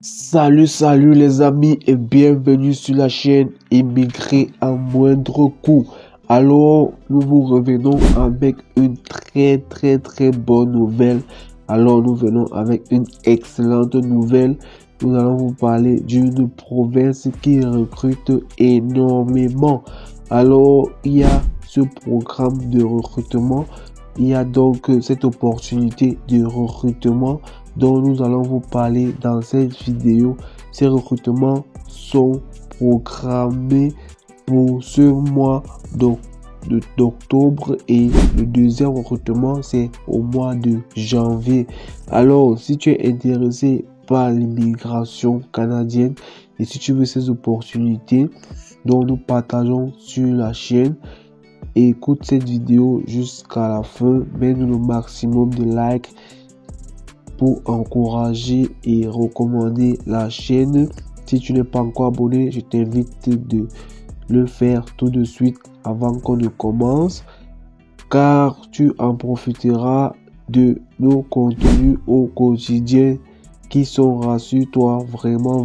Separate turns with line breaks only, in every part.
Salut les amis et bienvenue sur la chaîne Immigrer à moindre coût. Alors, nous vous revenons avec une très bonne nouvelle. Alors, nous venons avec une excellente nouvelle. Nous allons vous parler d'une province qui recrute énormément. Alors, il y a ce programme de recrutement. Il y a donc cette opportunité de recrutement dont nous allons vous parler dans cette vidéo. Ces recrutements sont programmés pour ce mois d'octobre et le deuxième recrutement c'est au mois de janvier. Alors, si tu es intéressé par l'immigration canadienne et si tu veux ces opportunités dont nous partageons sur la chaîne, écoute cette vidéo jusqu'à la fin, mets-nous le maximum de likes pour encourager et recommander la chaîne. Si tu n'es pas encore abonné, je t'invite de le faire tout de suite avant qu'on ne commence, car tu en profiteras de nos contenus au quotidien qui sont, rassure-toi, vraiment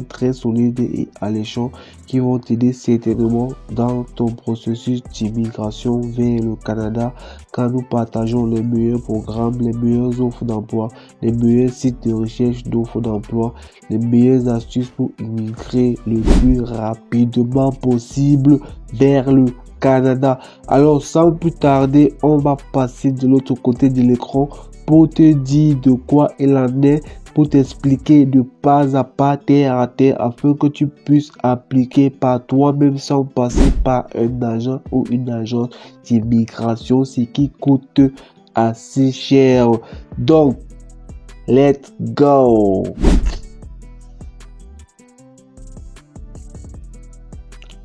très solides et alléchants, qui vont t'aider certainement dans ton processus d'immigration vers le Canada, car nous partageons les meilleurs programmes, les meilleures offres d'emploi, les meilleurs sites de recherche d'offres d'emploi, les meilleures astuces pour immigrer le plus rapidement possible vers le Canada. Alors, sans plus tarder, on va passer de l'autre côté de l'écran pour te dire de quoi il en est, pour t'expliquer de pas à pas, terre à terre, afin que tu puisses appliquer par toi-même sans passer par un agent ou une agence d'immigration, ce qui coûte assez cher. Donc, let's go!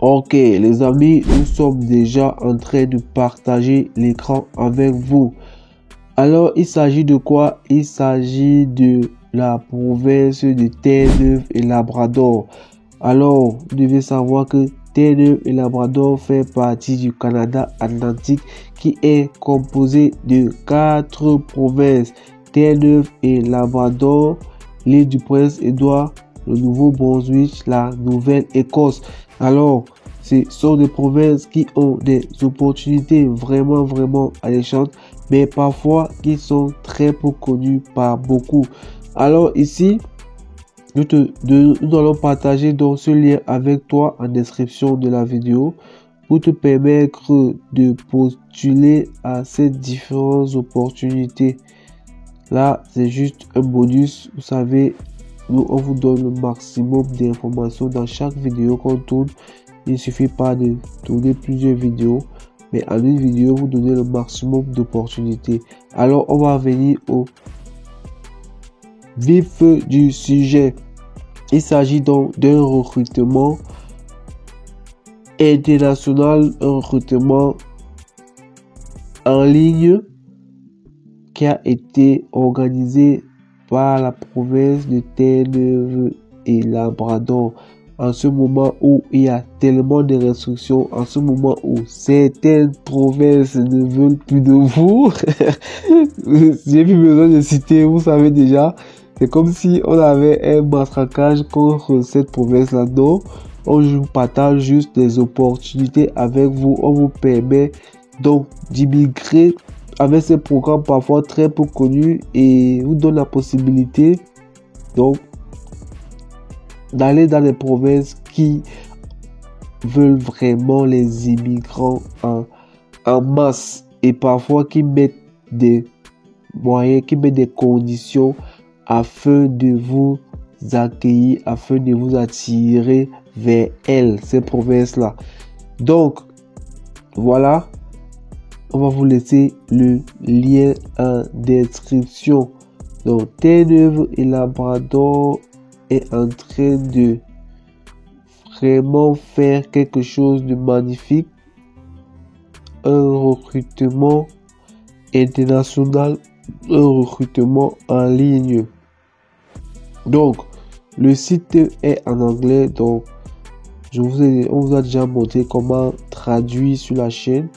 Ok les amis, nous sommes déjà en train de partager l'écran avec vous. Alors, il s'agit de quoi? Il s'agit de la province de Terre-Neuve et Labrador. Alors, vous devez savoir que Terre-Neuve et Labrador fait partie du Canada Atlantique qui est composé de 4 provinces. Terre-Neuve et Labrador, l'île du Prince-Édouard, le Nouveau-Brunswick, la Nouvelle-Écosse. Alors, ce sont des provinces qui ont des opportunités vraiment alléchantes, mais parfois qui sont très peu connues par beaucoup. Alors ici, nous allons partager donc ce lien avec toi en description de la vidéo pour te permettre de postuler à ces différentes opportunités. Là, c'est juste un bonus. Vous savez, nous, on vous donne le maximum d'informations dans chaque vidéo qu'on tourne. Il ne suffit pas de tourner plusieurs vidéos, mais en une vidéo, vous donnez le maximum d'opportunités. Alors, on va venir au vif du sujet. Il s'agit donc d'un recrutement international, un recrutement en ligne qui a été organisé par la province de Terre-Neuve et Labrador. En ce moment où il y a tellement de restrictions, en ce moment où certaines provinces ne veulent plus de vous, j'ai plus besoin de citer, vous savez déjà, c'est comme si on avait un matraquage contre cette province-là. Non, on partage juste des opportunités avec vous, on vous permet donc d'immigrer avec ces programmes parfois très peu connus et vous donne la possibilité donc d'aller dans les provinces qui veulent vraiment les immigrants en masse et parfois qui mettent des moyens, qui mettent des conditions afin de vous accueillir, afin de vous attirer vers elles, ces provinces-là. Donc, voilà, on va vous laisser le lien en description. Donc, Terre-Neuve et Labrador est en train de vraiment faire quelque chose de magnifique, un recrutement international, un recrutement en ligne. Donc le site est en anglais, donc on vous a déjà montré comment traduire sur la chaîne.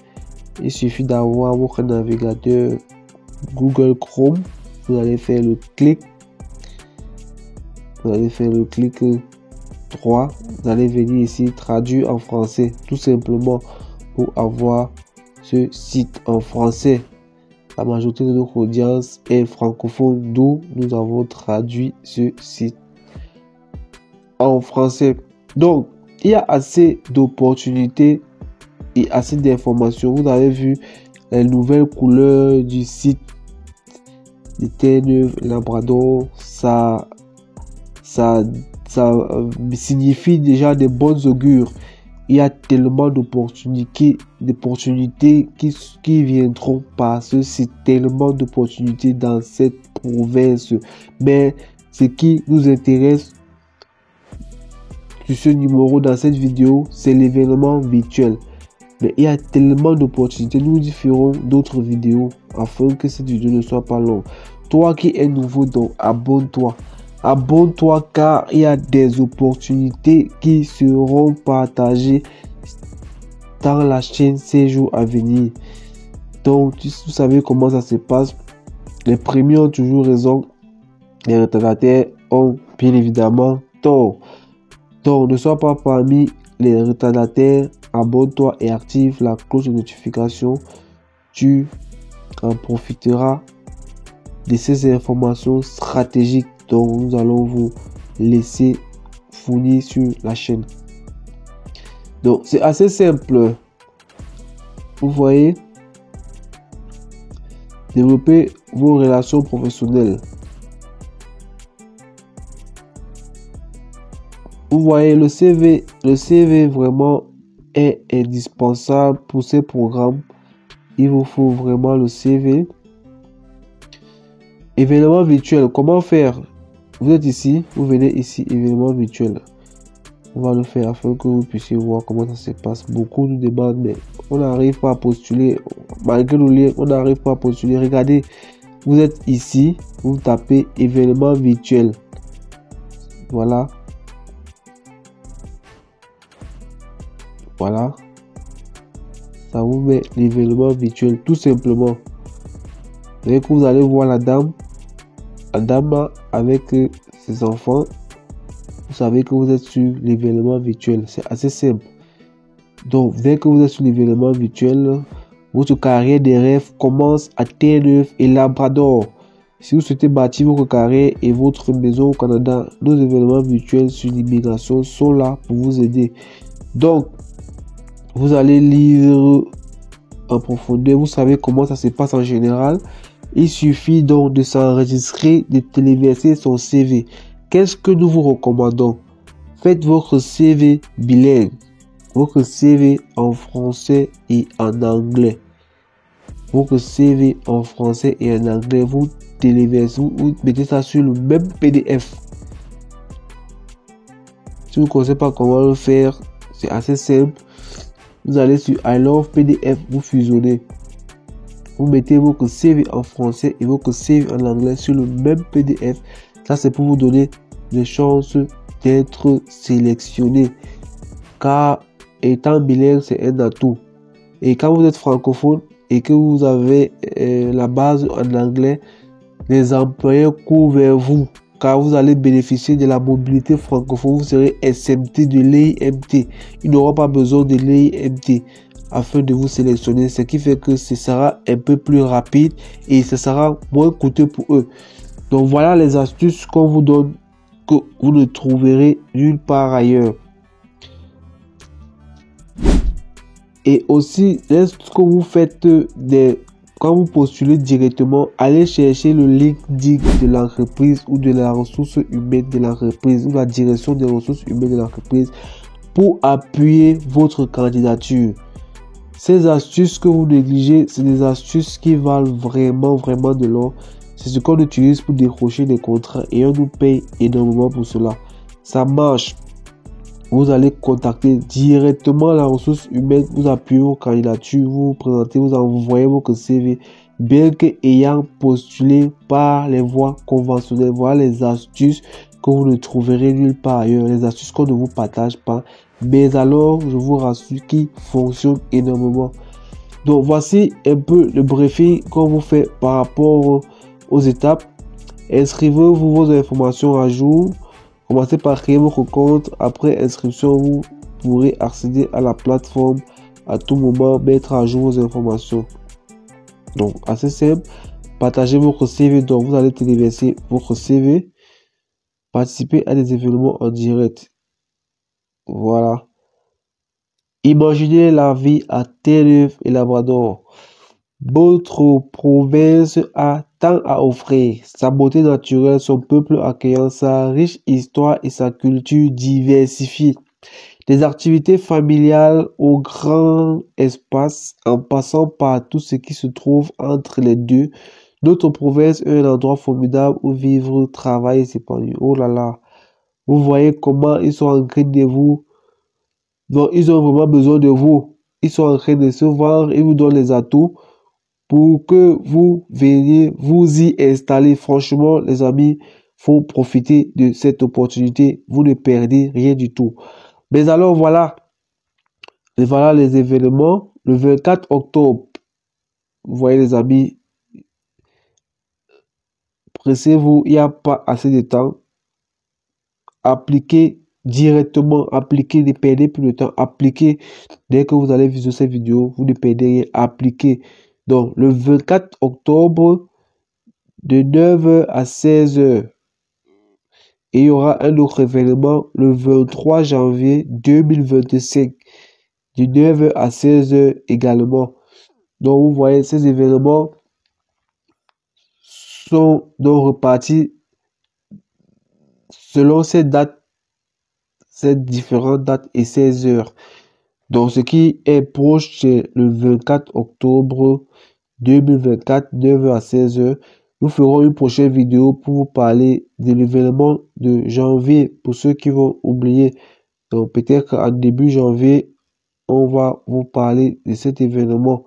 Il suffit d'avoir votre navigateur Google Chrome, vous allez faire le clic Vous allez faire le clic droit. Vous allez venir ici traduire en français, tout simplement pour avoir ce site en français. La majorité de notre audience est francophone, d'où nous avons traduit ce site en français. Donc, il y a assez d'opportunités et assez d'informations. Vous avez vu les nouvelles couleurs du site de Terre-Neuve Labrador. Ça signifie déjà des bonnes augures. Il y a tellement d'opportunités qui viendront par ce site, tellement d'opportunités dans cette province. Mais ce qui nous intéresse sur ce numéro, dans cette vidéo, c'est l'événement virtuel. Mais il y a tellement d'opportunités. Nous ferons d'autres vidéos afin que cette vidéo ne soit pas longue. Toi qui es nouveau, donc abonne-toi. Abonne-toi car il y a des opportunités qui seront partagées dans la chaîne ces jours à venir. Donc, vous savez comment ça se passe. Les premiers ont toujours raison. Les retardataires ont bien évidemment tort. Donc, ne sois pas parmi les retardataires. Abonne-toi et active la cloche de notification. Tu en profiteras de ces informations stratégiques dont nous allons vous laisser fournir sur la chaîne. Donc, c'est assez simple. Vous voyez, développer vos relations professionnelles. Vous voyez, le CV vraiment est indispensable pour ces programmes. Il vous faut vraiment le CV. Événement virtuel, comment faire? Vous êtes ici, vous venez ici, événement virtuel. On va le faire afin que vous puissiez voir comment ça se passe. Beaucoup nous demandent, mais on n'arrive pas à postuler. Malgré le lien, on n'arrive pas à postuler. Regardez, vous êtes ici, vous tapez événement virtuel. Voilà. Voilà. Ça vous met l'événement virtuel, tout simplement. Et que vous allez voir la dame avec ses enfants. Vous savez que vous êtes sur l'événement virtuel. C'est assez simple. Donc, dès que vous êtes sur l'événement virtuel, votre carrière des rêves commence à Terre-Neuve et Labrador. Si vous souhaitez bâtir votre carrière et votre maison au Canada, nos événements virtuels sur l'immigration sont là pour vous aider. Donc, vous allez lire en profondeur. Vous savez comment ça se passe en général. Il suffit donc de s'enregistrer, de téléverser son CV. Qu'est-ce que nous vous recommandons? Faites votre CV bilingue. Votre CV en français et en anglais. Votre CV en français et en anglais. Vous téléversez, vous mettez ça sur le même PDF. Si vous ne connaissez pas comment le faire, c'est assez simple. Vous allez sur I Love PDF, vous fusionnez. Vous mettez votre CV en français et votre CV en anglais sur le même PDF. Ça, c'est pour vous donner des chances d'être sélectionné. Car étant bilingue, c'est un atout. Et quand vous êtes francophone et que vous avez la base en anglais, les employeurs courent vers vous. Car vous allez bénéficier de la mobilité francophone. Vous serez exempté de l'EIMT. Ils n'auront pas besoin de l'EIMT afin de vous sélectionner. Ce qui fait que ce sera un peu plus rapide et ce sera moins coûteux pour eux. Donc voilà les astuces qu'on vous donne que vous ne trouverez nulle part ailleurs. Et aussi, lorsque vous faites quand vous postulez directement, allez chercher le LinkedIn de l'entreprise ou de la ressource humaine de l'entreprise ou la direction des ressources humaines de l'entreprise pour appuyer votre candidature. Ces astuces que vous négligez, c'est des astuces qui valent vraiment de l'or. C'est ce qu'on utilise pour décrocher des contrats et on nous paye énormément pour cela. Ça marche. Vous allez contacter directement la ressource humaine, vous appuyez vos candidatures, vous vous présentez, vous envoyez votre CV, bien que ayant postulé par les voies conventionnelles. Voilà les astuces que vous ne trouverez nulle part ailleurs, les astuces qu'on ne vous partage pas, mais alors je vous rassure qui fonctionnent énormément. Donc voici un peu le briefing qu'on vous fait par rapport aux étapes. Inscrivez-vous vos informations à jour. Commencez par créer votre compte. Après inscription, vous pourrez accéder à la plateforme à tout moment, mettre à jour vos informations. Donc, assez simple. Partagez votre CV. Donc, vous allez téléverser votre CV. Participer à des événements en direct. Voilà. Imaginez la vie à Terre-Neuve et Labrador. Votre province a tant à offrir. Sa beauté naturelle, son peuple accueillant, sa riche histoire et sa culture diversifiée. Des activités familiales au grand espace, en passant par tout ce qui se trouve entre les deux. Notre province est un endroit formidable où vivre, travailler et s'épanouir. Oh là là. Vous voyez comment ils sont en train de vous. Donc, ils ont vraiment besoin de vous. Ils sont en train de se vendre. Ils vous donnent les atouts pour que vous veniez vous y installer. Franchement, les amis, faut profiter de cette opportunité. Vous ne perdez rien du tout. Mais alors, voilà. Et voilà les événements. Le 24 octobre, vous voyez les amis, pressez-vous, il n'y a pas assez de temps. Appliquez directement, appliquez, ne perdez plus de temps, appliquez. Dès que vous allez visionner cette vidéo, vous ne perdez rien, appliquez. Donc, le 24 octobre, de 9h à 16h. Et il y aura un autre événement le 23 janvier 2025, de 9h à 16h également. Donc, vous voyez, ces événements sont donc repartis selon ces dates, ces différentes dates et 16 heures. Donc, ce qui est proche, c'est le 24 octobre 2024, 9h à 16h. Nous ferons une prochaine vidéo pour vous parler de l'événement de janvier pour ceux qui vont oublier. Donc, peut-être qu'en début janvier, on va vous parler de cet événement.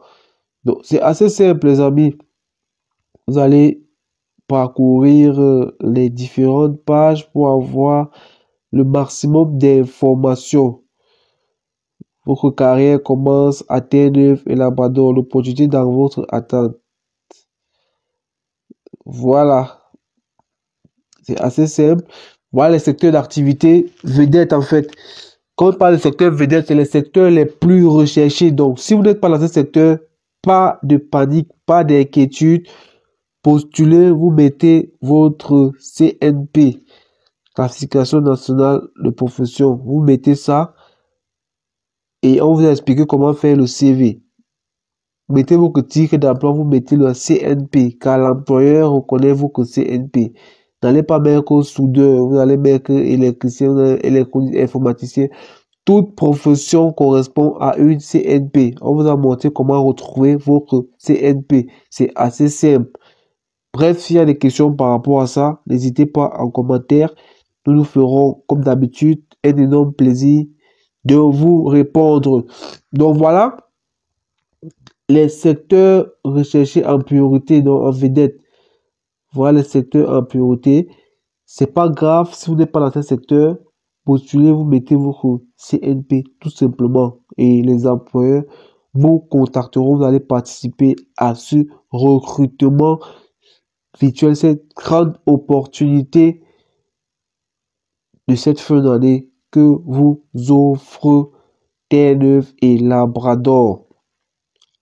Donc, c'est assez simple, les amis. Vous allez parcourir les différentes pages pour avoir le maximum d'informations. Votre carrière commence à Terre-Neuve et Labrador. L'opportunité dans votre attente. Voilà. C'est assez simple. Voilà les secteurs d'activité vedettes en fait. Quand on parle de secteur vedette, c'est les secteurs les plus recherchés. Donc, si vous n'êtes pas dans ce secteur, pas de panique, pas d'inquiétude. Postulez, vous mettez votre CNP, classification nationale de profession. Vous mettez ça et on vous a expliqué comment faire le CV. Mettez votre titre d'emploi, vous mettez le CNP, car l'employeur reconnaît votre CNP. N'allez pas mettre soudeur, vous allez mettre électricien, informaticien. Toute profession correspond à une CNP. On vous a montré comment retrouver votre CNP. C'est assez simple. Bref, s'il y a des questions par rapport à ça, n'hésitez pas en commentaire. Nous ferons, comme d'habitude, un énorme plaisir de vous répondre. Donc voilà, les secteurs recherchés en priorité, donc en vedette. Voilà les secteurs en priorité. C'est pas grave si vous n'êtes pas dans ce secteur. Postulez, vous mettez votre CNP tout simplement. Et les employeurs vous contacteront. Vous allez participer à ce recrutement virtuel, cette grande opportunité de cette fin d'année que vous offre Terre-Neuve et Labrador.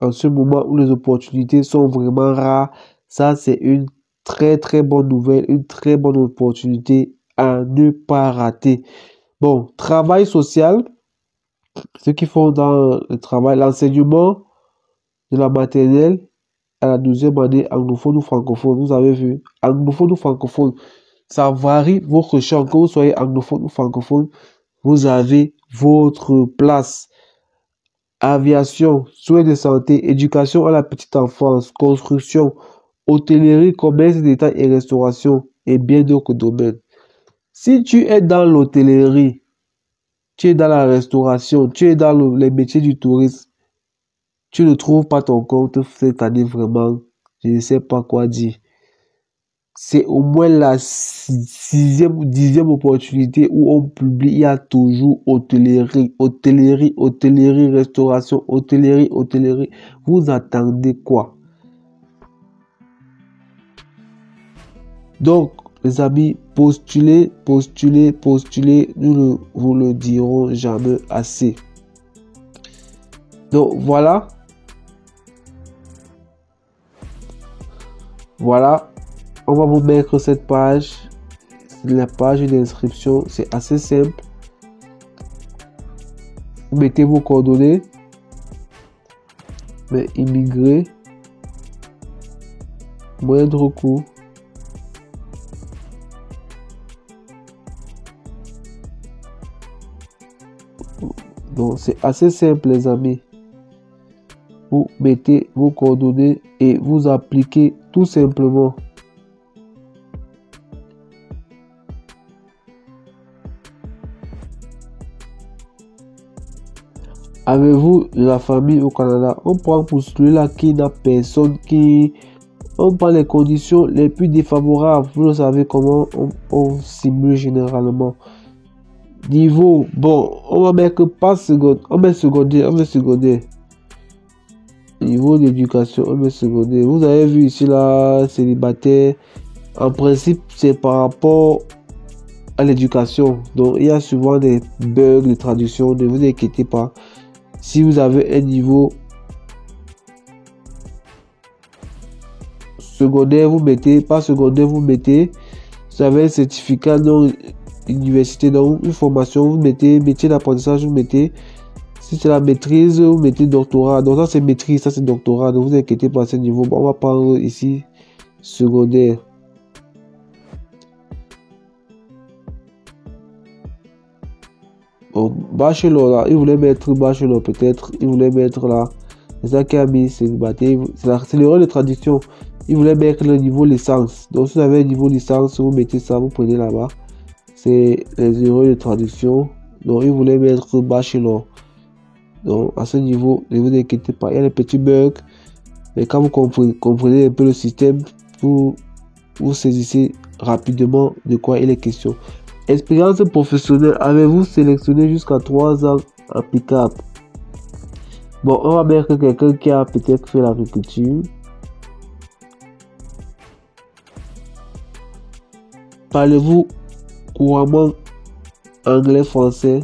En ce moment où les opportunités sont vraiment rares, ça c'est une très très bonne nouvelle, une très bonne opportunité à ne pas rater. Bon, travail social, ceux qui font dans le travail, l'enseignement de la maternelle à la 12e année, anglophone ou francophone, vous avez vu, anglophone ou francophone, ça varie votre champ, que vous soyez anglophone ou francophone, vous avez votre place. Aviation, soins de santé, éducation à la petite enfance, construction, hôtellerie, commerce, détail et restauration et bien d'autres domaines. Si tu es dans l'hôtellerie, tu es dans la restauration, tu es dans les métiers du tourisme, tu ne trouves pas ton compte cette année vraiment, je ne sais pas quoi dire. C'est au moins la 6e ou 10e opportunité où on publie, il y a toujours hôtellerie, hôtellerie, hôtellerie, restauration, hôtellerie, hôtellerie. Vous attendez quoi? Donc, les amis, postulez, postulez, postulez. Nous ne vous le dirons jamais assez. Donc voilà. Voilà. On va vous mettre cette page. La page d'inscription. C'est assez simple. Vous mettez vos coordonnées. Mais immigré. Moindre coût. Donc c'est assez simple les amis. Vous mettez vos coordonnées et vous appliquez tout simplement. Avez-vous de la famille au Canada? On prend pour celui-là qui n'a personne, qui... On prend les conditions les plus défavorables. Vous le savez comment on simule généralement. Niveau, bon, on va mettre pas secondaire, on met secondaire, Niveau d'éducation, on met secondaire. Vous avez vu ici là, célibataire. En principe, c'est par rapport à l'éducation. Donc, il y a souvent des bugs de traduction. Ne vous inquiétez pas. Si vous avez un niveau secondaire, vous mettez, pas secondaire, vous mettez. Vous avez un certificat dans université, donc une formation, vous mettez métier d'apprentissage, vous mettez. Si c'est la maîtrise, vous mettez doctorat. Donc ça c'est maîtrise, ça c'est doctorat. Ne vous inquiétez pas à ce niveau. Bon, on va prendre ici secondaire. Bon, bachelor là, il voulait mettre bachelor peut-être. Il voulait mettre là. C'est ça qui a mis célibataire. C'est l'erreur de traduction. Il voulait mettre le niveau licence. Donc si vous avez un niveau licence, vous mettez ça, vous prenez là-bas. C'est les erreurs de traduction. Donc il voulait mettre bachelor. Donc à ce niveau, ne vous inquiétez pas, il y a des petits bugs. Mais quand vous comprenez un peu le système, vous saisissez rapidement de quoi il est question. Expérience professionnelle, avez-vous sélectionné jusqu'à 3 ans applicable? Bon, on va mettre quelqu'un qui a peut-être fait l'agriculture. Parlez-vous couramment anglais, français?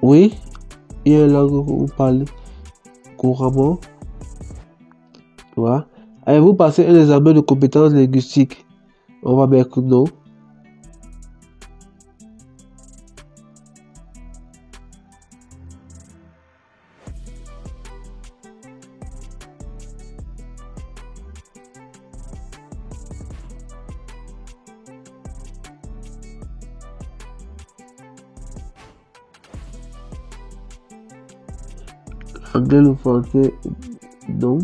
Oui, il y a une langue que vous parlez couramment. Voilà. Avez-vous passé un examen de compétences linguistiques? On va mettre non. Anglais, le français, non.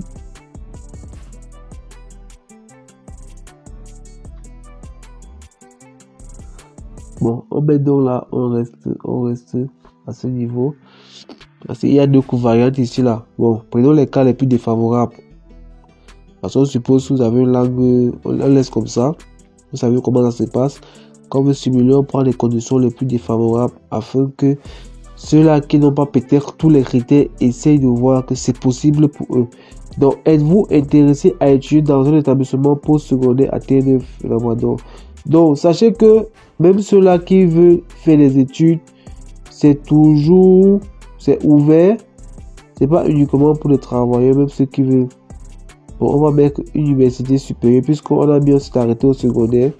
Bon, donc là, on reste à ce niveau. Parce qu'il y a deux variantes ici là. Bon, prenons les cas les plus défavorables. Parce qu'on suppose que vous avez une langue, on laisse comme ça. Vous savez comment ça se passe. Quand vous simulez, on prend les conditions les plus défavorables afin que ceux-là qui n'ont pas peut-être tous les critères essayent de voir que c'est possible pour eux. Donc, êtes-vous intéressé à étudier dans un établissement postsecondaire à T9? Donc, sachez que même ceux-là qui veulent faire des études, c'est ouvert. C'est pas uniquement pour les travailleurs, même ceux qui veulent. Bon, on va mettre université supérieure, puisqu'on a bien s'est arrêté au secondaire.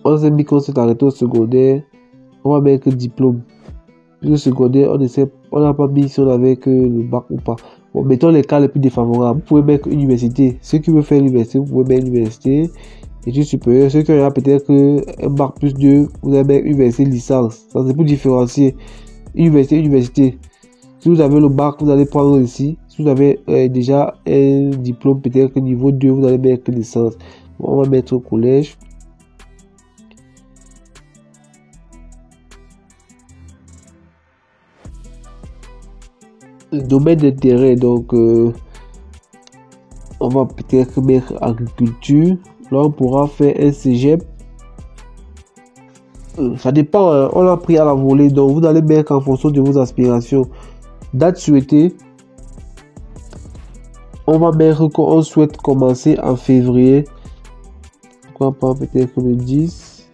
On s'est mis qu'on s'est arrêté au secondaire. On va mettre diplôme. Le secondaire, on n'a pas mis si on avait que le bac ou pas. Bon, mettons les cas les plus défavorables. Vous pouvez mettre université. Ceux qui veulent faire l'université, vous pouvez mettre université. Études supérieures. Ceux qui ont peut-être un bac plus 2, vous avez mettre université licence. Ça c'est pour différencier. Université. Si vous avez le bac, vous allez prendre ici. Si vous avez déjà un diplôme, peut-être niveau 2, vous allez mettre licence. Bon, on va mettre collège. Domaine d'intérêt, donc on va peut-être mettre agriculture. Là on pourra faire un cégep. Ça dépend, hein. On l'a pris à la volée, donc vous allez mettre en fonction de vos aspirations. Date souhaitée. on va mettre qu'on souhaite commencer en février. Pourquoi pas peut-être le 10.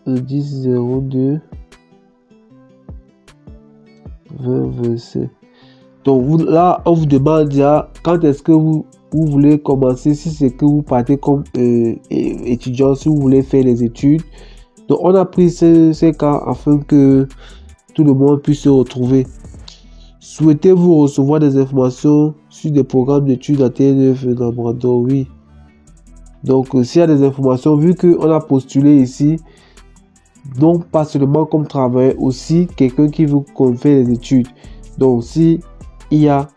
Le 10-02 20-27. Donc là, on vous demande déjà quand est-ce que vous voulez commencer, si c'est que vous partez comme étudiant, si vous voulez faire les études. Donc on a pris ces cas afin que tout le monde puisse se retrouver. Souhaitez-vous recevoir des informations sur des programmes d'études à TNF laboratoire? Oui. Donc s'il y a des informations, vu qu'on a postulé ici, donc pas seulement comme travailleur, aussi quelqu'un qui veut qu'on fait les études. Donc si il y a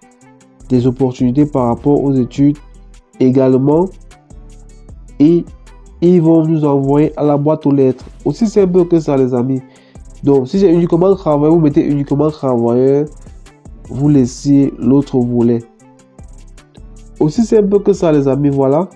des opportunités par rapport aux études également, et ils vont nous envoyer à la boîte aux lettres. Aussi simple que ça, les amis. Donc si c'est uniquement travailleur, vous mettez uniquement travailleur, vous laissez l'autre volet. Aussi simple que ça, les amis. Voilà,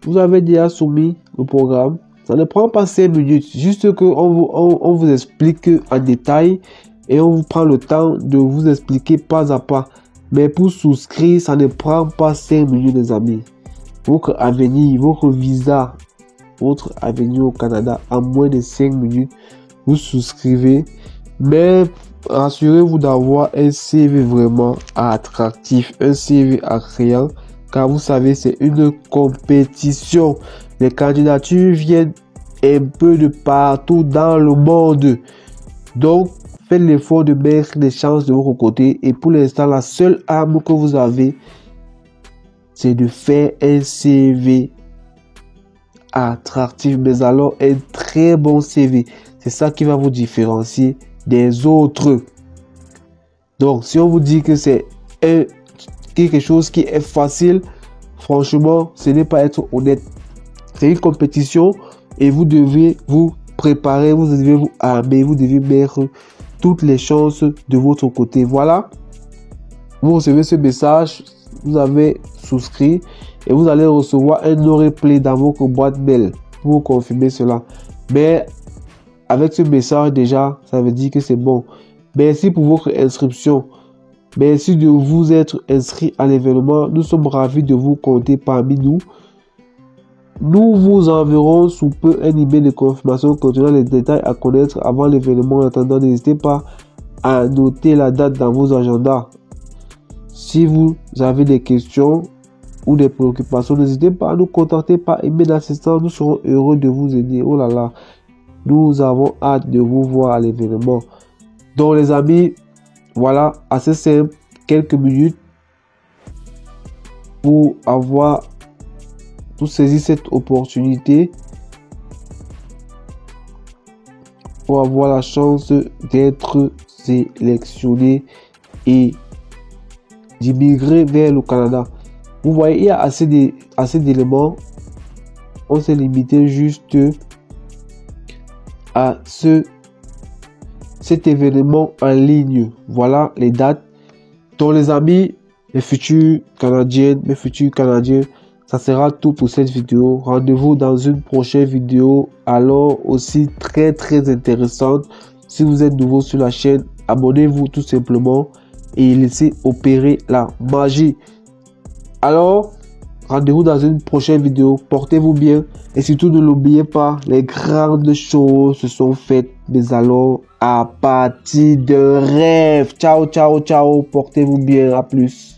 vous avez déjà soumis le programme. Ça ne prend pas 5 minutes, juste que on vous explique en détail et on vous prend le temps de vous expliquer pas à pas. Mais pour souscrire, ça ne prend pas 5 minutes, les amis. Votre avenir, votre visa, votre avenir au Canada en moins de 5 minutes, vous souscrivez. Mais rassurez-vous d'avoir un CV vraiment attractif, un CV attrayant, car vous savez, c'est une compétition. Les candidatures viennent un peu de partout dans le monde. Donc, faites l'effort de mettre les chances de votre côté. Et pour l'instant, la seule arme que vous avez, c'est de faire un CV attractif, mais alors un très bon CV. C'est ça qui va vous différencier des autres. Donc, si on vous dit que c'est quelque chose qui est facile, franchement, ce n'est pas être honnête. C'est une compétition et vous devez vous préparer, vous devez vous armer, vous devez mettre toutes les chances de votre côté. Voilà, vous recevez ce message, vous avez souscrit et vous allez recevoir un replay dans votre boîte mail pour vous confirmer cela. Mais avec ce message déjà, ça veut dire que c'est bon. Merci pour votre inscription. Merci de vous être inscrit à l'événement. Nous sommes ravis de vous compter parmi nous. Nous vous enverrons sous peu un email de confirmation contenant les détails à connaître avant l'événement. En attendant, n'hésitez pas à noter la date dans vos agendas. Si vous avez des questions ou des préoccupations, n'hésitez pas à nous contacter par email d'assistance. Nous serons heureux de vous aider. Oh là là, nous avons hâte de vous voir à l'événement. Donc les amis, voilà, assez simple, quelques minutes pour avoir tout saisi cette opportunité, pour avoir la chance d'être sélectionné et d'immigrer vers le Canada. Vous voyez, il y a assez d'éléments. On s'est limité juste à cet événement en ligne. Voilà les dates. Donc les amis, mes futurs Canadiennes, mes futurs Canadiens, ça sera tout pour cette vidéo. Rendez-vous dans une prochaine vidéo, alors aussi très intéressante. Si vous êtes nouveau sur la chaîne, abonnez-vous tout simplement et laissez opérer la magie. Alors, rendez-vous dans une prochaine vidéo. Portez-vous bien et surtout ne l'oubliez pas, les grandes choses se sont faites, mais alors à partir de rêves. Ciao. Portez-vous bien. À plus.